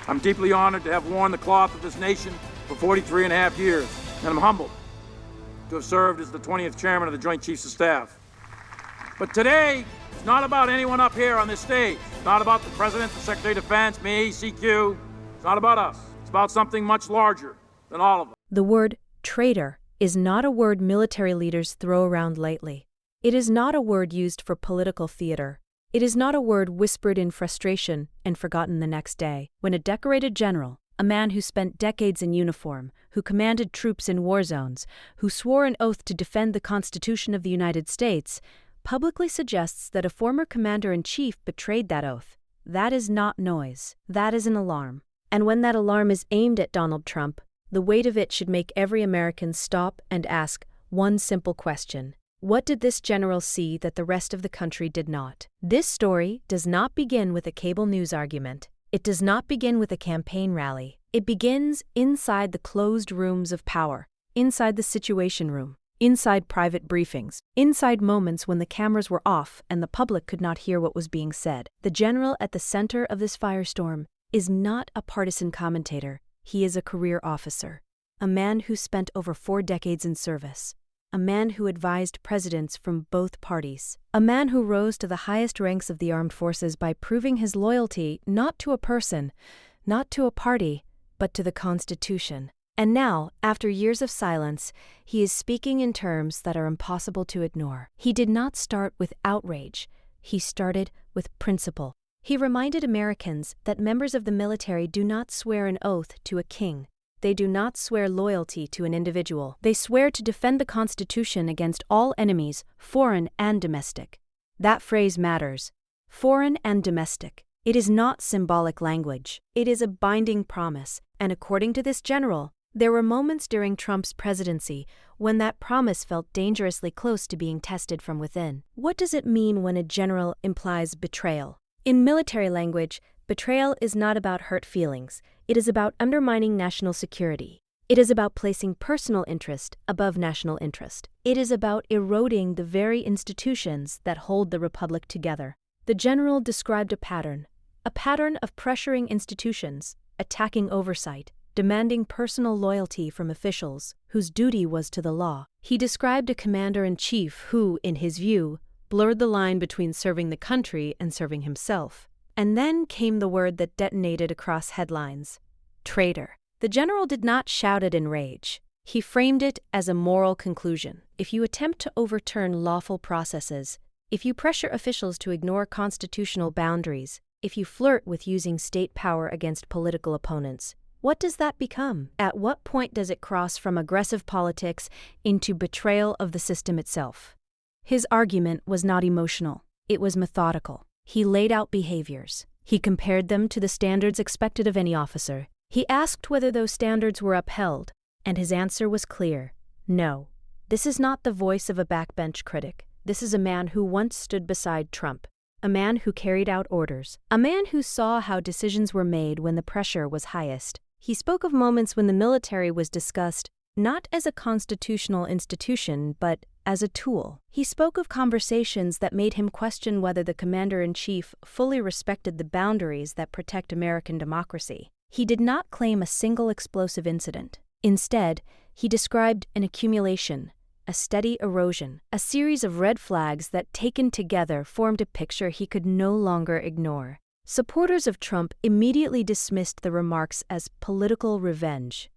I'm deeply honored to have worn the cloth of this nation for 43 and a half years, and I'm humbled to have served as the 20th chairman of the Joint Chiefs of Staff. But today, it's not about anyone up here on this stage. It's not about the President, the Secretary of Defense, me, CQ. It's not about us. It's about something much larger than all of us. The word traitor is not a word military leaders throw around lightly. It is not a word used for political theater. It is not a word whispered in frustration and forgotten the next day. When a decorated general, a man who spent decades in uniform, who commanded troops in war zones, who swore an oath to defend the Constitution of the United States, publicly suggests that a former commander-in-chief betrayed that oath, that is not noise. That is an alarm. And when that alarm is aimed at Donald Trump, the weight of it should make every American stop and ask one simple question. What did this general see that the rest of the country did not? This story does not begin with a cable news argument. It does not begin with a campaign rally. It begins inside the closed rooms of power, inside the Situation Room, inside private briefings, inside moments when the cameras were off and the public could not hear what was being said. The general at the center of this firestorm is not a partisan commentator. He is a career officer, a man who spent over 4 decades in service, a man who advised presidents from both parties, a man who rose to the highest ranks of the armed forces by proving his loyalty not to a person, not to a party, but to the Constitution. And now, after years of silence, he is speaking in terms that are impossible to ignore. He did not start with outrage. He started with principle. He reminded Americans that members of the military do not swear an oath to a king. They do not swear loyalty to an individual. They swear to defend the Constitution against all enemies, foreign and domestic. That phrase matters. Foreign and domestic. It is not symbolic language. It is a binding promise. And according to this general, there were moments during Trump's presidency when that promise felt dangerously close to being tested from within. What does it mean when a general implies betrayal? In military language, betrayal is not about hurt feelings. It is about undermining national security. It is about placing personal interest above national interest. It is about eroding the very institutions that hold the republic together. The general described a pattern of pressuring institutions, attacking oversight, demanding personal loyalty from officials whose duty was to the law. He described a commander-in-chief who, in his view, blurred the line between serving the country and serving himself. And then came the word that detonated across headlines: traitor. The general did not shout it in rage. He framed it as a moral conclusion. If you attempt to overturn lawful processes, if you pressure officials to ignore constitutional boundaries, if you flirt with using state power against political opponents, what does that become? At what point does it cross from aggressive politics into betrayal of the system itself? His argument was not emotional. It was methodical. He laid out behaviors. He compared them to the standards expected of any officer. He asked whether those standards were upheld, and his answer was clear: no. This is not the voice of a backbench critic. This is a man who once stood beside Trump, a man who carried out orders, a man who saw how decisions were made when the pressure was highest. He spoke of moments when the military was discussed not as a constitutional institution, but as a tool. He spoke of conversations that made him question whether the commander-in-chief fully respected the boundaries that protect American democracy. He did not claim a single explosive incident. Instead, he described an accumulation, a steady erosion, a series of red flags that taken together formed a picture he could no longer ignore. Supporters of Trump immediately dismissed the remarks as political revenge.